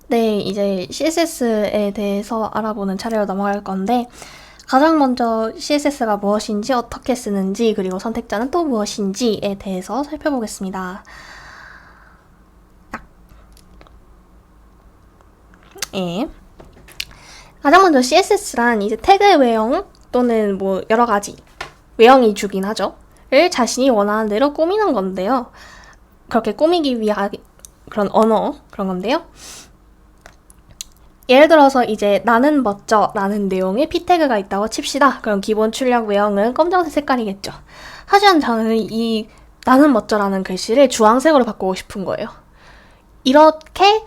네, 이제 CSS에 대해서 알아보는 차례로 넘어갈 건데, 가장 먼저 CSS가 무엇인지, 어떻게 쓰는지, 그리고 선택자는 또 무엇인지에 대해서 살펴보겠습니다. 예. 가장 먼저 CSS란 이제 태그의 외형 또는 뭐 여러 가지 외형이 주긴 하죠. 를 자신이 원하는 대로 꾸미는 건데요. 그렇게 꾸미기 위한 그런 언어, 그런 건데요. 예를 들어서 이제 나는 멋져 라는 내용의 p 태그가 있다고 칩시다. 그럼 기본 출력 외형은 검정색 색깔이겠죠. 하지만 저는 이 나는 멋져라는 글씨를 주황색으로 바꾸고 싶은 거예요. 이렇게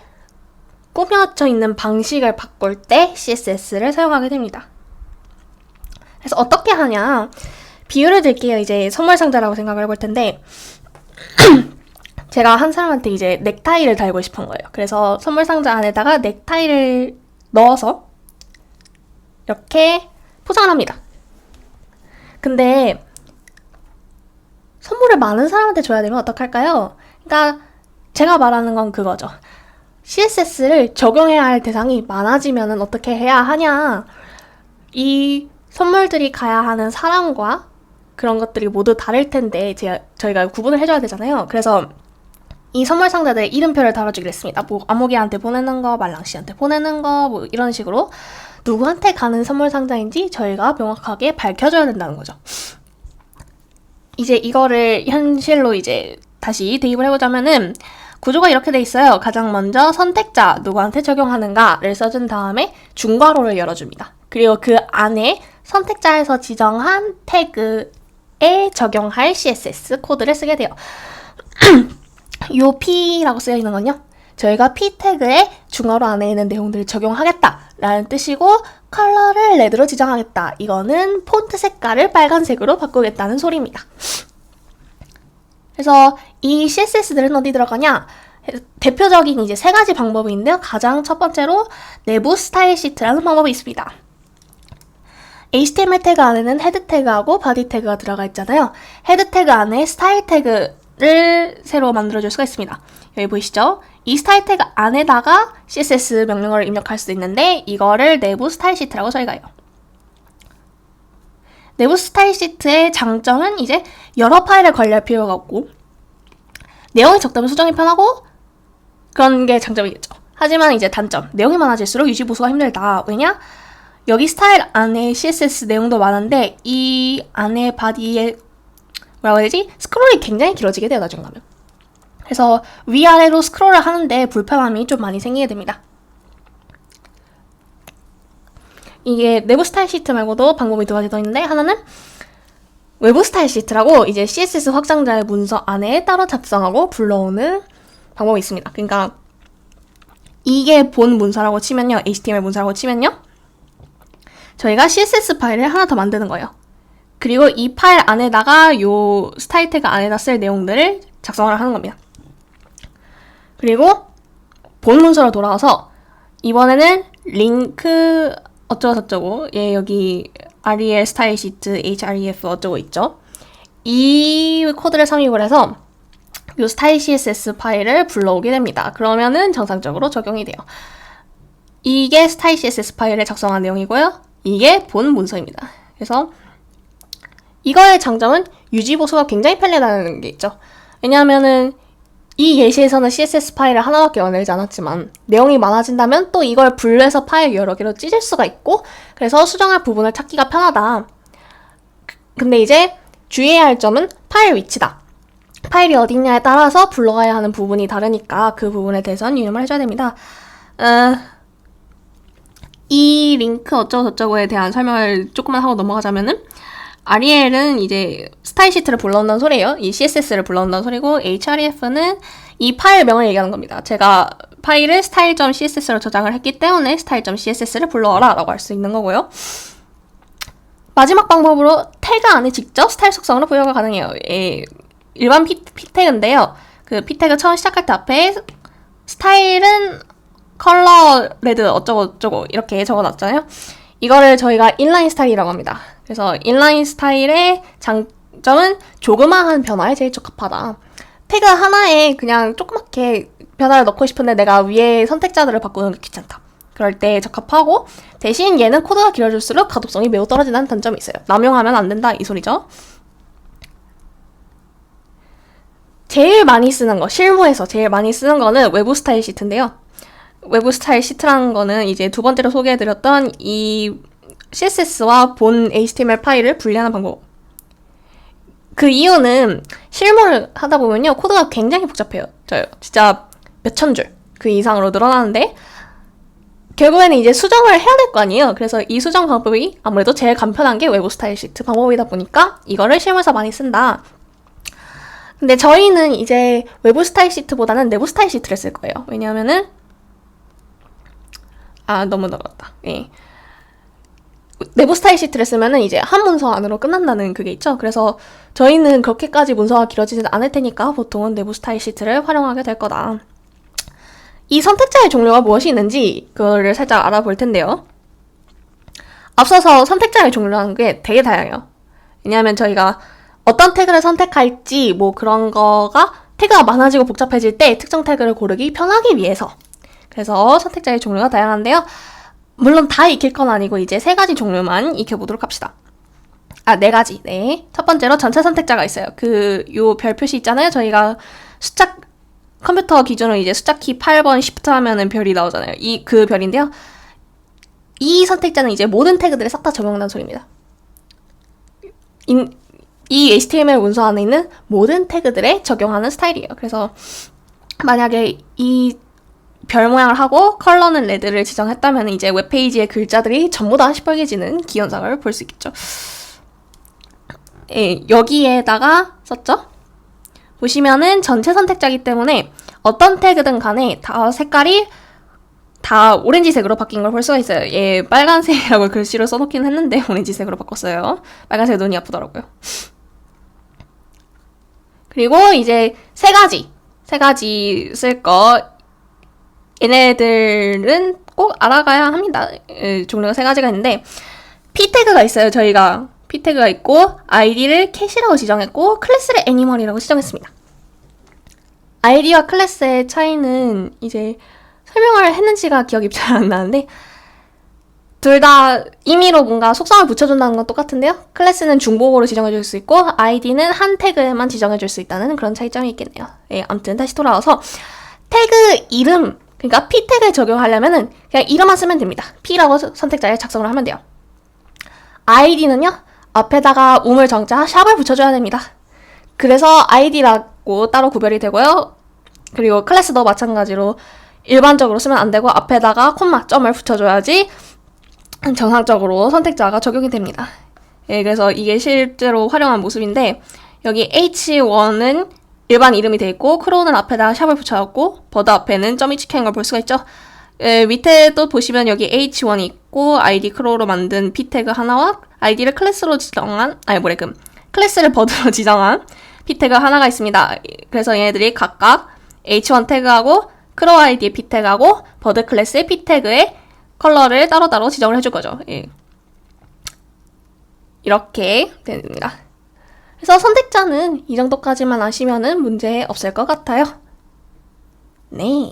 꾸며져 있는 방식을 바꿀 때 CSS를 사용하게 됩니다. 그래서 어떻게 하냐, 비유를 들게요. 이제 선물 상자라고 생각을 해볼 텐데 제가 한 사람한테 이제 넥타이를 달고 싶은 거예요. 그래서 선물 상자 안에다가 넥타이를 넣어서 이렇게 포장을 합니다. 근데 선물을 많은 사람한테 줘야 되면 어떡할까요? 그러니까 제가 말하는 건 그거죠. CSS를 적용해야 할 대상이 많아지면 어떻게 해야 하냐. 이 선물들이 가야 하는 사람과 그런 것들이 모두 다를 텐데 저희가 구분을 해줘야 되잖아요. 그래서 이 선물 상자들의 이름표를 달아주기로 했습니다. 뭐 아모기한테 보내는 거, 말랑씨한테 보내는 거, 뭐 이런 식으로 누구한테 가는 선물 상자인지 저희가 명확하게 밝혀줘야 된다는 거죠. 이제 이거를 현실로 이제 다시 대입을 해보자면은 구조가 이렇게 돼 있어요. 가장 먼저 선택자, 누구한테 적용하는가를 써준 다음에 중괄호를 열어줍니다. 그리고 그 안에 선택자에서 지정한 태그에 적용할 CSS 코드를 쓰게 돼요. 요 P라고 쓰여 있는 건요, 저희가 P 태그에 중괄호 안에 있는 내용들을 적용하겠다라는 뜻이고, 컬러를 레드로 지정하겠다. 이거는 폰트 색깔을 빨간색으로 바꾸겠다는 소리입니다. 그래서 이 CSS들은 어디 들어가냐? 대표적인 이제 세 가지 방법이 있는데요. 가장 첫 번째로 내부 스타일 시트라는 방법이 있습니다. HTML 태그 안에는 헤드 태그하고 바디 태그가 들어가 있잖아요. 헤드 태그 안에 스타일 태그를 새로 만들어줄 수가 있습니다. 여기 보이시죠? 이 스타일 태그 안에다가 CSS 명령어를 입력할 수도 있는데 이거를 내부 스타일 시트라고 저희가 해요. 내부 스타일 시트의 장점은 이제 여러 파일에 관리할 필요가 없고 내용이 적다면 수정이 편하고 그런 게 장점이겠죠. 하지만 이제 단점, 내용이 많아질수록 유지 보수가 힘들다. 왜냐? 여기 스타일 안에 CSS 내용도 많은데 이 안에 바디에 뭐라고 해야 되지? 스크롤이 굉장히 길어지게 돼요, 나중 가면. 그래서 위아래로 스크롤을 하는데 불편함이 좀 많이 생기게 됩니다. 이게 내부 스타일 시트 말고도 방법이 두 가지 더 있는데, 하나는 외부 스타일 시트라고 이제 CSS 확장자의 문서 안에 따로 작성하고 불러오는 방법이 있습니다. 그러니까 이게 본 문서라고 치면요, HTML 문서라고 치면요, 저희가 CSS 파일을 하나 더 만드는 거예요. 그리고 이 파일 안에다가 요 스타일 태그 안에다 쓸 내용들을 작성을 하는 겁니다. 그리고 본 문서로 돌아와서 이번에는 링크 어쩌고저쩌고, 예, 여기 rel 스타일 시트 href 어쩌고 있죠. 이 코드를 삽입을 해서 요 스타일 css 파일을 불러오게 됩니다. 그러면은 정상적으로 적용이 돼요. 이게 스타일 css 파일을 작성한 내용이고요. 이게 본 문서입니다. 그래서 이거의 장점은 유지 보수가 굉장히 편리하다는 게 있죠. 왜냐하면은 이 예시에서는 CSS 파일을 하나밖에 만들지 않았지만 내용이 많아진다면 또 이걸 분류해서 파일 여러 개로 찢을 수가 있고, 그래서 수정할 부분을 찾기가 편하다. 근데 이제 주의해야 할 점은 파일 위치다. 파일이 어디냐에 따라서 불러가야 하는 부분이 다르니까 그 부분에 대해서는 유념을 해줘야 됩니다. 이 링크 어쩌고저쩌고에 대한 설명을 조금만 하고 넘어가자면은, rel은 이제 스타일 시트를 불러온다는 소리예요. 이 CSS를 불러온다는 소리고, href는 이 파일명을 얘기하는 겁니다. 제가 파일을 style.css로 저장을 했기 때문에 style.css를 불러와라 라고 할 수 있는 거고요. 마지막 방법으로 태그 안에 직접 스타일 속성으로 부여가 가능해요. 예, 일반 P 태그인데요. 그 P 태그 처음 시작할 때 앞에 스타일은 컬러 레드 어쩌고저쩌고 이렇게 적어놨잖아요. 이거를 저희가 인라인 스타일이라고 합니다. 그래서 인라인 스타일의 장점은 조그마한 변화에 제일 적합하다. 태그 하나에 그냥 조그맣게 변화를 넣고 싶은데 내가 위에 선택자들을 바꾸는 게 귀찮다. 그럴 때 적합하고, 대신 얘는 코드가 길어질수록 가독성이 매우 떨어진다는 단점이 있어요. 남용하면 안 된다 이 소리죠. 제일 많이 쓰는 거, 실무에서 제일 많이 쓰는 거는 외부 스타일 시트인데요. 외부 스타일 시트라는 거는 이제 두 번째로 소개해드렸던 이 CSS와 본 HTML 파일을 분리하는 방법. 그 이유는 실무를 하다 보면요, 코드가 굉장히 복잡해요. 저요. 진짜 몇천 줄 그 이상으로 늘어나는데, 결국에는 이제 수정을 해야 될 거 아니에요. 그래서 이 수정 방법이 아무래도 제일 간편한 게 외부 스타일 시트 방법이다 보니까 이거를 실무에서 많이 쓴다. 근데 저희는 이제 외부 스타일 시트보다는 내부 스타일 시트를 쓸 거예요. 왜냐하면은 너무 넓었다. 예. 내부 스타일 시트를 쓰면은 이제 한 문서 안으로 끝난다는 그게 있죠. 그래서 저희는 그렇게까지 문서가 길어지진 않을 테니까 보통은 내부 스타일 시트를 활용하게 될 거다. 이 선택자의 종류가 무엇이 있는지 그거를 살짝 알아볼 텐데요. 앞서서 선택자의 종류라는 게 되게 다양해요. 왜냐하면 저희가 어떤 태그를 선택할지 뭐 그런 거가 태그가 많아지고 복잡해질 때 특정 태그를 고르기 편하기 위해서. 그래서 선택자의 종류가 다양한데요. 물론 다 익힐 건 아니고 이제 3가지 종류만 익혀보도록 합시다. 4가지. 네. 첫 번째로 전체 선택자가 있어요. 요 별 표시 있잖아요. 저희가 컴퓨터 기준으로 이제 숫자키 8번 Shift 하면은 별이 나오잖아요. 그 별인데요. 이 선택자는 이제 모든 태그들에 싹 다 적용한다는 소리입니다. 이 HTML 문서 안에 있는 모든 태그들에 적용하는 스타일이에요. 그래서 만약에 이 별 모양을 하고 컬러는 레드를 지정했다면 이제 웹페이지의 글자들이 전부 다 시뻘개지는 기현상을 볼 수 있겠죠. 예, 여기에다가 썼죠? 보시면은 전체 선택자이기 때문에 어떤 태그든 간에 다 색깔이 다 오렌지색으로 바뀐 걸 볼 수가 있어요. 예, 빨간색이라고 글씨로 써놓긴 했는데 오렌지색으로 바꿨어요. 빨간색 눈이 아프더라고요. 그리고 이제 3가지 쓸 거, 얘네들은 꼭 알아가야 합니다. 종류가 3가지가 있는데, P 태그가 있어요. 저희가 P 태그가 있고, ID를 캣이라고 지정했고, 클래스를 애니멀이라고 지정했습니다. ID와 클래스의 차이는 이제 설명을 했는지가 기억이 잘 안 나는데, 둘 다 임의로 뭔가 속성을 붙여준다는 건 똑같은데요. 클래스는 중복으로 지정해줄 수 있고, ID는 한 태그에만 지정해줄 수 있다는 그런 차이점이 있겠네요. 예, 아무튼 다시 돌아와서 태그 이름, 그러니까 P 태그에 적용하려면은 그냥 이름만 쓰면 됩니다. P라고 선택자에 작성을 하면 돼요. ID는요, 앞에다가 우물 정자 샵을 붙여줘야 됩니다. 그래서 ID라고 따로 구별이 되고요. 그리고 클래스도 마찬가지로 일반적으로 쓰면 안 되고 앞에다가 콤마 점을 붙여줘야지 정상적으로 선택자가 적용이 됩니다. 예, 그래서 이게 실제로 활용한 모습인데, 여기 H1은 일반 이름이 되어 있고, 크로우는 앞에다가 샵을 붙여놨고, 버드 앞에는 점이 찍혀있는 걸 볼 수가 있죠. 예, 밑에 또 보시면 여기 H1이 있고, ID 크로우로 만든 P 태그 하나와 ID를 클래스로 지정한, 클래스를 버드로 지정한 P 태그 하나가 있습니다. 그래서 얘네들이 각각 H1 태그하고, 크로우 ID의 P 태그하고, 버드 클래스의 P 태그에 컬러를 따로따로 지정을 해줄 거죠. 예. 이렇게 됩니다. 그래서 선택자는 이 정도까지만 아시면은 문제 없을 것 같아요. 네.